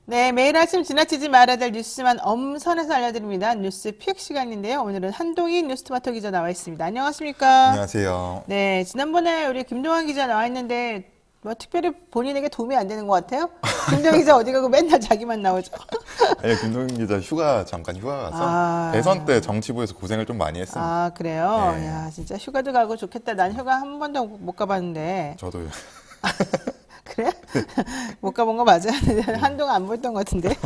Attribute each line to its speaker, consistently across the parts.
Speaker 1: 네, 매일 아침 지나치지 말아야 될 뉴스만 엄선해서 알려드립니다. 뉴스 픽 시간인데요. 오늘은 한동희 뉴스토마토 기자 나와 있습니다. 안녕하십니까?
Speaker 2: 안녕하세요.
Speaker 1: 네, 지난번에 우리 김동환 기자 나와 있는데 뭐 특별히 본인에게 도움이 안 되는 것 같아요? 김동환 기자 어디 가고 맨날 자기만 나오죠?
Speaker 2: 아니, 김동인 기자 잠깐 휴가 가서
Speaker 1: 아.
Speaker 2: 대선 때 정치부에서 고생을 좀 많이 했습니다.
Speaker 1: 아, 그래요?
Speaker 2: 네.
Speaker 1: 야, 진짜 휴가도 가고 좋겠다. 난 휴가 한 번도 못 가봤는데.
Speaker 2: 저도요.
Speaker 1: 그래? 못 가본 거 맞아요? 한동안 안 보였던 것 같은데.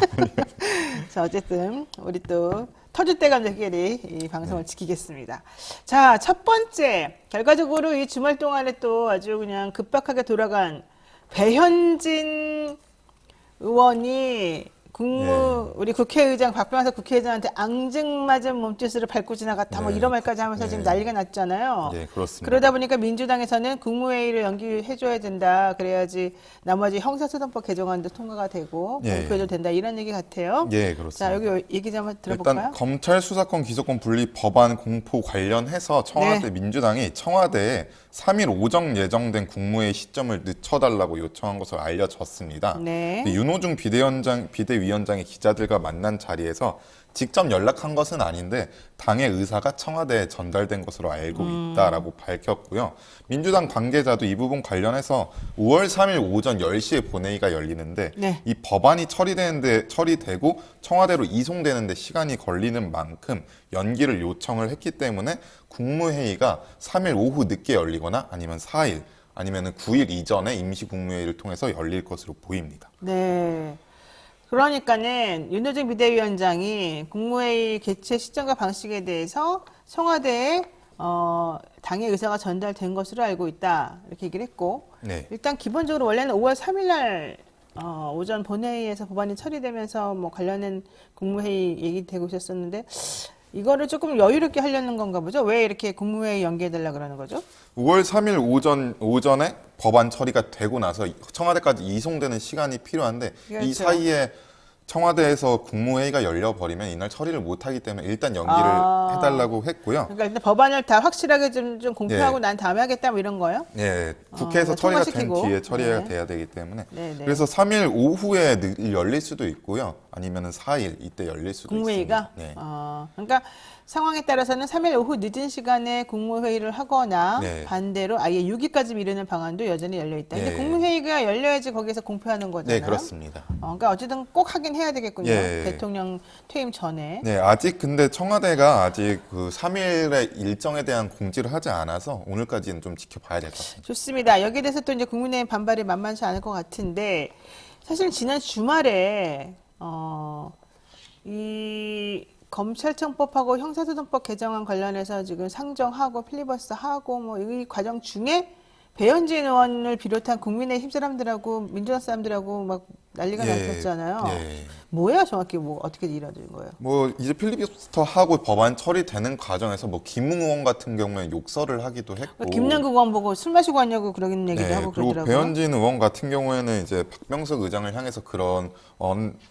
Speaker 1: 자, 어쨌든, 우리 또, 터질 때 감자끼리 이 방송을 지키겠습니다. 자, 첫 번째. 결과적으로 이 주말 동안에 또 아주 그냥 급박하게 돌아간 배현진 의원이 우리 국회의장, 박병석 국회의장한테 앙증맞은 몸짓으로 밟고 지나갔다, 뭐
Speaker 2: 네.
Speaker 1: 이런 말까지 하면서 지금 난리가 났잖아요.
Speaker 2: 네, 그렇습니다.
Speaker 1: 그러다 보니까 민주당에서는 국무회의를 연기해줘야 된다. 그래야지 나머지 형사소송법 개정안도 통과가 되고
Speaker 2: 예.
Speaker 1: 발표도 된다. 이런 얘기 같아요.
Speaker 2: 예, 그렇습니다.
Speaker 1: 자, 여기 얘기 좀 한번 들어볼까요?
Speaker 2: 일단 검찰 수사권 기소권 분리 법안 공포 관련해서 청와대
Speaker 1: 네.
Speaker 2: 민주당이 청와대에 3일 오전 예정된 국무회의 시점을 늦춰달라고 요청한 것으로 알려졌습니다.
Speaker 1: 네.
Speaker 2: 근데 윤호중 비대위원장이 기자들과 만난 자리에서 직접 연락한 것은 아닌데 당의 의사가 청와대에 전달된 것으로 알고 있다라고 밝혔고요. 민주당 관계자도 이 부분 관련해서 5월 3일 오전 10시에 본회의가 열리는데
Speaker 1: 네.
Speaker 2: 이 법안이 처리되고 청와대로 이송되는데 시간이 걸리는 만큼 연기를 요청을 했기 때문에 국무회의가 3일 오후 늦게 열리거나 아니면 4일 아니면 9일 이전에 임시국무회의를 통해서 열릴 것으로 보입니다.
Speaker 1: 네. 그러니까는 윤호중 비대위원장이 국무회의 개최 시점과 방식에 대해서 청와대에 당의 의사가 전달된 것으로 알고 있다. 이렇게 얘기를 했고
Speaker 2: 네.
Speaker 1: 일단 기본적으로 원래는 5월 3일 날 오전 본회의에서 법안이 처리되면서 뭐 관련된 국무회의 얘기되고 있었는데 이거를 조금 여유롭게 하려는 건가 보죠? 왜 이렇게 국무회의 연기해달라 그러는 거죠?
Speaker 2: 5월 3일 오전에 법안 처리가 되고 나서 청와대까지 이송되는 시간이 필요한데
Speaker 1: 그렇죠.
Speaker 2: 이 사이에 청와대에서 국무회의가 열려버리면 이날 처리를 못하기 때문에 일단 연기를 해달라고 했고요.
Speaker 1: 그러니까 일단 법안을 다 확실하게 좀 공표하고
Speaker 2: 예.
Speaker 1: 난 다음에 하겠다 뭐 이런 거요?
Speaker 2: 네, 국회에서 처리가 된
Speaker 1: 통과시키고.
Speaker 2: 뒤에 처리가
Speaker 1: 네.
Speaker 2: 돼야 되기 때문에
Speaker 1: 네, 네.
Speaker 2: 그래서 3일 오후에 열릴 수도 있고요. 아니면은 4일 이때 열릴 수도
Speaker 1: 국무회의가?
Speaker 2: 있습니다. 네.
Speaker 1: 그러니까 상황에 따라서는 3일 오후 늦은 시간에 국무회의를 하거나
Speaker 2: 네.
Speaker 1: 반대로 아예 6일까지 미루는 방안도 여전히 열려있다. 근데
Speaker 2: 네.
Speaker 1: 국무회의가 열려야지 거기서 공표하는 거잖아요.
Speaker 2: 네, 그렇습니다.
Speaker 1: 그러니까 어쨌든 꼭 하긴 해야 되겠군요.
Speaker 2: 예.
Speaker 1: 대통령 퇴임 전에.
Speaker 2: 네, 아직 근데 청와대가 아직 그 3일의 일정에 대한 공지를 하지 않아서 오늘까지는 좀 지켜봐야 될 것 같습니다.
Speaker 1: 좋습니다. 여기에 대해서 또 이제 국민의힘 반발이 만만치 않을 것 같은데 사실 지난 주말에 이 검찰청법하고 형사소송법 개정안 관련해서 지금 상정하고 필리버스터하고 뭐 이 과정 중에 배현진 의원을 비롯한 국민의힘 사람들하고 민주당 사람들하고 막 난리가 났었잖아요.
Speaker 2: 예.
Speaker 1: 뭐야 정확히 뭐 어떻게 이뤄진 거예요?
Speaker 2: 뭐 이제 필리버스터 하고 법안 처리되는 과정에서 뭐 김웅 의원 같은 경우에 욕설을 하기도 했고
Speaker 1: 김남국 의원 보고 술 마시고 왔냐고 그러긴 얘기도 하고
Speaker 2: 그리고
Speaker 1: 그러더라고요.
Speaker 2: 배현진 의원 같은 경우에는 이제 박병석 의장을 향해서 그런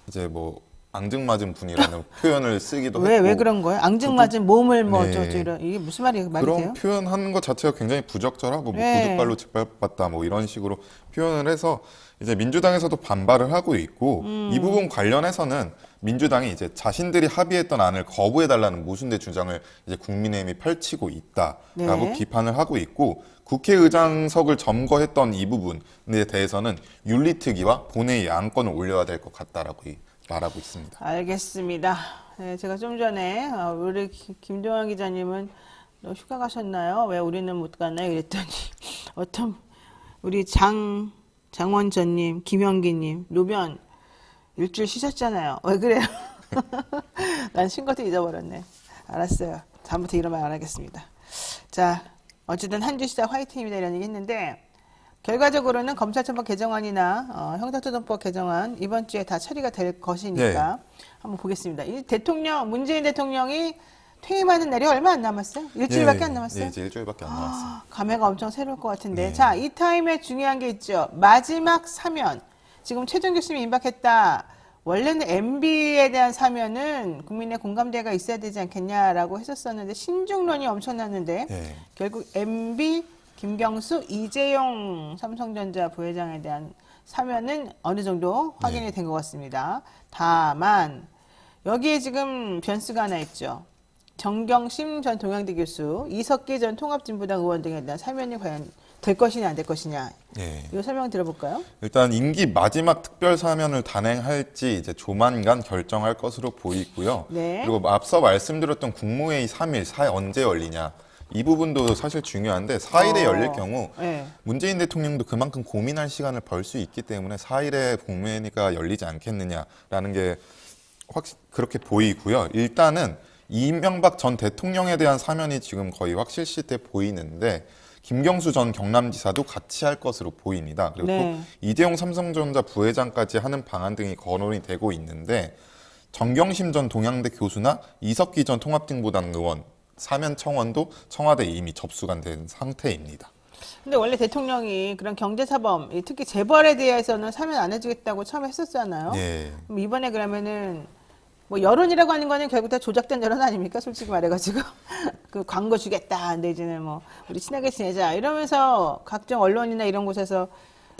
Speaker 2: 이제 뭐 앙증맞은 분이라는 표현을 쓰기도 했고
Speaker 1: 왜 그런 거예요? 앙증맞은 몸을 뭐
Speaker 2: 네.
Speaker 1: 어쩌고 이런 이게 무슨 말이 돼요?
Speaker 2: 그런 표현하는 것 자체가 굉장히 부적절하고 뭐
Speaker 1: 네.
Speaker 2: 구두발로 짓밟았다 뭐 이런 식으로 표현을 해서 이제 민주당에서도 반발을 하고 있고 이 부분 관련해서는 민주당이 이제 자신들이 합의했던 안을 거부해달라는 모순된 주장을 이제 국민의힘이 펼치고 있다라고
Speaker 1: 네.
Speaker 2: 비판을 하고 있고 국회의장석을 점거했던 이 부분에 대해서는 윤리특위와 본회의 안건을 올려야 될 것 같다라고 말하고 있습니다.
Speaker 1: 알겠습니다. 네, 제가 좀 전에 우리 김동환 기자님은 너 휴가 가셨나요? 왜 우리는 못 갔나요? 이랬더니 어떤 우리 장원전님, 김영기님, 노변 일주일 쉬셨잖아요. 왜 그래요? 난 쉰 것도 잊어버렸네. 알았어요. 다음부터 이런 말 안 하겠습니다. 자, 어쨌든 한 주 시작 화이팅입니다 이런 얘기 했는데 결과적으로는 검찰청법 개정안이나 형사소송법 개정안 이번 주에 다 처리가 될 것이니까 한번 보겠습니다. 이 문재인 대통령이 퇴임하는 날이 얼마 안 남았어요? 일주일밖에 안 남았어요?
Speaker 2: 네, 이제 일주일밖에 안 남았어요.
Speaker 1: 감회가 엄청 새로울 것 같은데.
Speaker 2: 네.
Speaker 1: 자, 이 타임에 중요한 게 있죠. 마지막 사면. 지금 최종 교수님이 임박했다. 원래는 MB에 대한 사면은 국민의 공감대가 있어야 되지 않겠냐라고 했었었는데 신중론이 엄청났는데 결국 MB 김경수, 이재용 삼성전자 부회장에 대한 사면은 어느 정도 확인이 된 것 같습니다. 다만 여기에 지금 변수가 하나 있죠. 정경심 전 동양대 교수, 이석기 전 통합진보당 의원 등에 대한 사면이 과연 될 것이냐 안 될 것이냐.
Speaker 2: 예.
Speaker 1: 이거 설명 들어볼까요?
Speaker 2: 일단 임기 마지막 특별 사면을 단행할지 이제 조만간 결정할 것으로 보이고요.
Speaker 1: 네.
Speaker 2: 그리고 앞서 말씀드렸던 국무회의 3일, 언제 열리냐. 이 부분도 사실 중요한데 4일에 열릴 경우
Speaker 1: 네.
Speaker 2: 문재인 대통령도 그만큼 고민할 시간을 벌 수 있기 때문에 4일에 국무회의가 열리지 않겠느냐라는 게 그렇게 보이고요. 일단은 이명박 전 대통령에 대한 사면이 지금 거의 확실시돼 보이는데 김경수 전 경남지사도 같이 할 것으로 보입니다. 그리고
Speaker 1: 네.
Speaker 2: 또 이재용 삼성전자 부회장까지 하는 방안 등이 거론이 되고 있는데 정경심 전 동양대 교수나 이석기 전 통합진보당 의원 사면 청원도 청와대에 이미 접수가 된 상태입니다.
Speaker 1: 근데 원래 대통령이 그런 경제사범, 특히 재벌에 대해서는 사면 안 해주겠다고 처음에 했었잖아요.
Speaker 2: 예.
Speaker 1: 그럼 이번에 그러면은 뭐 여론이라고 하는 거는 결국 다 조작된 여론 아닙니까? 솔직히 말해가지고 그 광고 주겠다, 내지는 뭐 우리 친하게 지내자 이러면서 각종 언론이나 이런 곳에서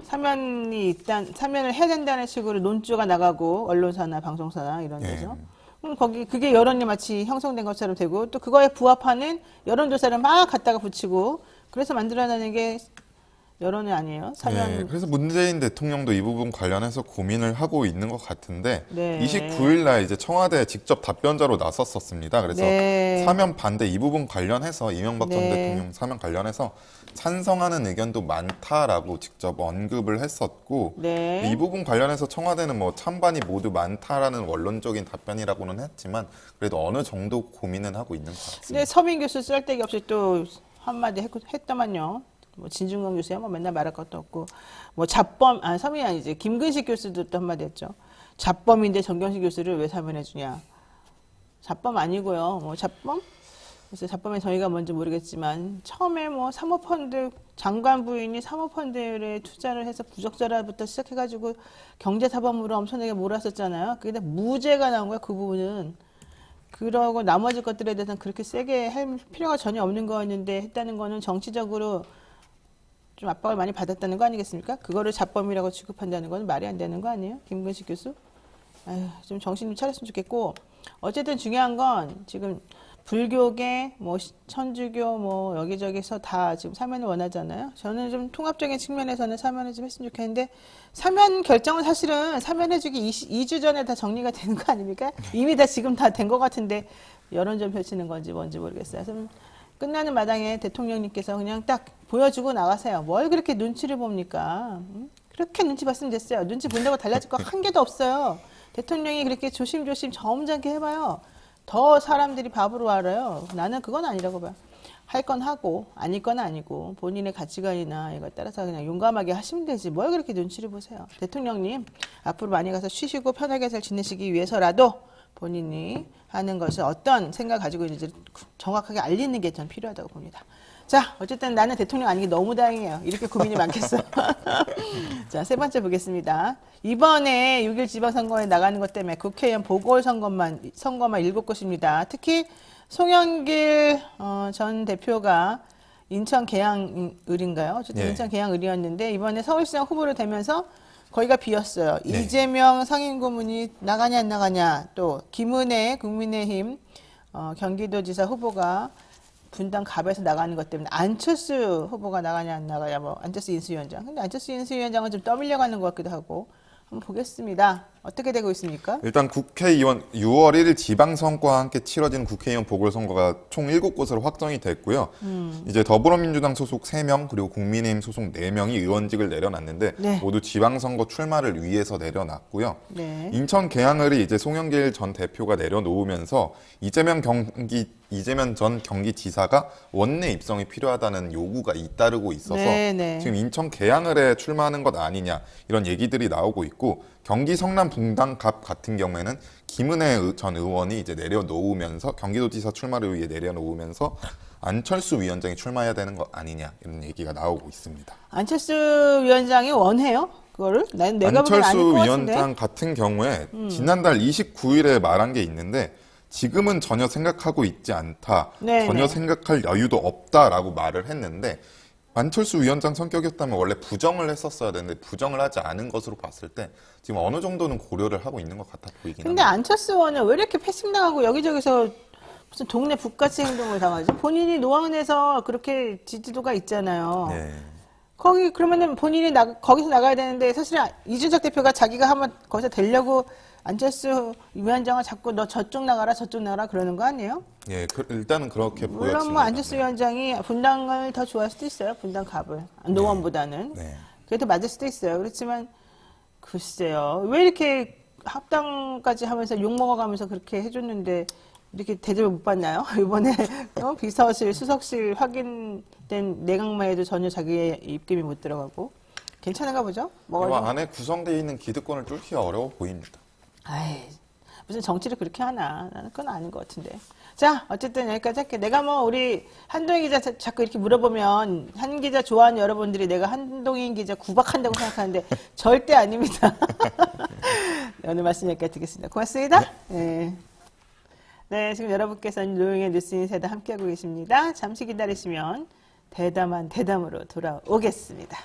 Speaker 1: 사면이 일단 사면을 해야 된다는 식으로 논조가 나가고 언론사나 방송사나 이런 데서 거기 그게 여론이 마치 형성된 것처럼 되고 또 그거에 부합하는 여론조사를 막 갖다가 붙이고 그래서 만들어내는 게 여론이 아니에요. 사면.
Speaker 2: 네, 그래서 문재인 대통령도 이 부분 관련해서 고민을 하고 있는 것 같은데
Speaker 1: 네.
Speaker 2: 29일 날 이제 청와대에 직접 답변자로 나섰었습니다. 그래서
Speaker 1: 네.
Speaker 2: 사면 반대 이 부분 관련해서 이명박 전
Speaker 1: 네.
Speaker 2: 대통령 사면 관련해서 찬성하는 의견도 많다라고 직접 언급을 했었고
Speaker 1: 네.
Speaker 2: 이 부분 관련해서 청와대는 뭐 찬반이 모두 많다라는 원론적인 답변이라고는 했지만 그래도 어느 정도 고민은 하고 있는 것 같습니다.
Speaker 1: 근데 서민 교수 쓸데기 없이 또 한마디 했더만요. 뭐 진중권 교수야 뭐 맨날 말할 것도 없고 뭐 잡범 서민이 아니지 김근식 교수도 또 한마디 했죠. 잡범인데 정경심 교수를 왜 사면해 주냐. 잡범 아니고요. 뭐 잡범? 그래서 잡범의 정의가 뭔지 모르겠지만 처음에 뭐 사모펀드 장관 부인이 사모펀드에 투자를 해서 부적절화부터 시작해가지고 경제사범으로 엄청나게 몰았었잖아요. 그게 다 무죄가 나온 거야 그 부분은. 그러고 나머지 것들에 대해서는 그렇게 세게 할 필요가 전혀 없는 거였는데 했다는 거는 정치적으로 좀 압박을 많이 받았다는 거 아니겠습니까? 그거를 잡범이라고 취급한다는 건 말이 안 되는 거 아니에요? 김근식 교수? 아유, 좀 정신 좀 차렸으면 좋겠고 어쨌든 중요한 건 지금 불교계, 뭐 천주교, 뭐 여기저기서 다 지금 사면을 원하잖아요. 저는 좀 통합적인 측면에서는 사면을 좀 했으면 좋겠는데 사면 결정은 사실은 사면해주기 2주 전에 다 정리가 되는 거 아닙니까? 이미 다 지금 다 된 것 같은데 여론 좀 펼치는 건지 뭔지 모르겠어요. 그래서 끝나는 마당에 대통령님께서 그냥 딱 보여주고 나가세요. 뭘 그렇게 눈치를 봅니까? 그렇게 눈치 봤으면 됐어요. 눈치 본다고 달라질 거 한 개도 없어요. 대통령이 그렇게 조심조심 점잖게 해봐요. 더 사람들이 바보로 알아요. 나는 그건 아니라고 봐요. 할 건 하고 아닐 건 아니고 본인의 가치관이나 이거 따라서 그냥 용감하게 하시면 되지. 뭘 그렇게 눈치를 보세요. 대통령님 앞으로 많이 가서 쉬시고 편하게 잘 지내시기 위해서라도 본인이 하는 것을 어떤 생각 가지고 있는지 정확하게 알리는 게 전 필요하다고 봅니다. 자, 어쨌든 나는 대통령 아닌 게 너무 다행이에요. 이렇게 고민이 많겠어. 자, 세 번째 보겠습니다. 이번에 6.1 지방선거에 나가는 것 때문에 국회의원 보궐선거만 7곳입니다. 특히 송영길 전 대표가 인천 계양을인가요? 어쨌든
Speaker 2: 네.
Speaker 1: 인천 계양을이었는데 이번에 서울시장 후보로 되면서 거기가 비었어요.
Speaker 2: 네.
Speaker 1: 이재명 상임고문이 나가냐 안 나가냐 또 김은혜 국민의힘 경기도지사 후보가 분당 갑에서 나가는 것 때문에 안철수 후보가 나가냐 안 나가냐 뭐 안철수 인수위원장. 근데 안철수 인수위원장은 좀 떠밀려가는 것 같기도 하고 한번 보겠습니다. 어떻게 되고 있습니까?
Speaker 2: 일단 국회의원 6월 1일 지방선거와 함께 치러진 국회의원 보궐선거가 총 7곳으로 확정이 됐고요. 이제 더불어민주당 소속 3명 그리고 국민의힘 소속 4명이 의원직을 내려놨는데
Speaker 1: 네.
Speaker 2: 모두 지방선거 출마를 위해서 내려놨고요.
Speaker 1: 네.
Speaker 2: 인천 계양을이 이제 송영길 전 대표가 내려놓으면서 이재명 전 경기지사가 원내 입성이 필요하다는 요구가 잇따르고 있어서
Speaker 1: 네, 네.
Speaker 2: 지금 인천 계양을에 출마하는 것 아니냐 이런 얘기들이 나오고 있고 경기 성남 분당갑 같은 경우에는 김은혜 전 의원이 이제 내려놓으면서 경기도지사 출마를 위해 내려놓으면서 안철수 위원장이 출마해야 되는 것 아니냐 이런 얘기가 나오고 있습니다.
Speaker 1: 안철수 위원장이 원해요? 그거를? 내가 보기엔 아닐
Speaker 2: 안철수
Speaker 1: 것
Speaker 2: 위원장
Speaker 1: 같은데.
Speaker 2: 같은 경우에 지난달 29일에 말한 게 있는데 지금은 전혀 생각하고 있지 않다.
Speaker 1: 네,
Speaker 2: 전혀
Speaker 1: 네.
Speaker 2: 생각할 여유도 없다라고 말을 했는데 안철수 위원장 성격이었다면 원래 부정을 했었어야 되는데 부정을 하지 않은 것으로 봤을 때 지금 어느 정도는 고려를 하고 있는 것 같아 보이긴
Speaker 1: 근데
Speaker 2: 합니다.
Speaker 1: 안철수 의원은 왜 이렇게 패싱당하고 여기저기서 무슨 동네 북같이 행동을 당하죠? 본인이 노원에서 그렇게 지지도가 있잖아요.
Speaker 2: 네.
Speaker 1: 거기 그러면은 본인이 거기서 나가야 되는데 사실 이준석 대표가 자기가 한번 거기서 되려고 안철수 위원장을 자꾸 너 저쪽 나가라 그러는 거 아니에요?
Speaker 2: 예, 일단은 그렇게
Speaker 1: 물론
Speaker 2: 보여집니다.
Speaker 1: 뭐 안철수
Speaker 2: 네.
Speaker 1: 위원장이 분당을 더 좋아할 수도 있어요. 분당 갑을 노원보다는.
Speaker 2: 네.
Speaker 1: 그래도 맞을 수도 있어요. 그렇지만 글쎄요. 왜 이렇게 합당까지 하면서 욕먹어가면서 그렇게 해줬는데 이렇게 대접을 못 받나요? 이번에 비서실, 수석실 확인된 내각마에도 전혀 자기의 입김이 못 들어가고 괜찮은가 보죠? 뭐가
Speaker 2: 이거
Speaker 1: 좀-
Speaker 2: 안에 구성되어 있는 기득권을 뚫기가 어려워 보입니다.
Speaker 1: 아이, 무슨 정치를 그렇게 하나? 나는 그건 아닌 것 같은데. 자, 어쨌든 여기까지 할게. 내가 뭐 우리 한동희 기자 자꾸 이렇게 물어보면 한 기자 좋아하는 여러분들이 내가 한동희 기자 구박한다고 생각하는데 절대 아닙니다. 네, 오늘 말씀 여기까지 듣겠습니다. 고맙습니다. 네. 네, 지금 여러분께서는 노영의 뉴스 인사이드 함께하고 계십니다. 잠시 기다리시면 대담한 대담으로 돌아오겠습니다.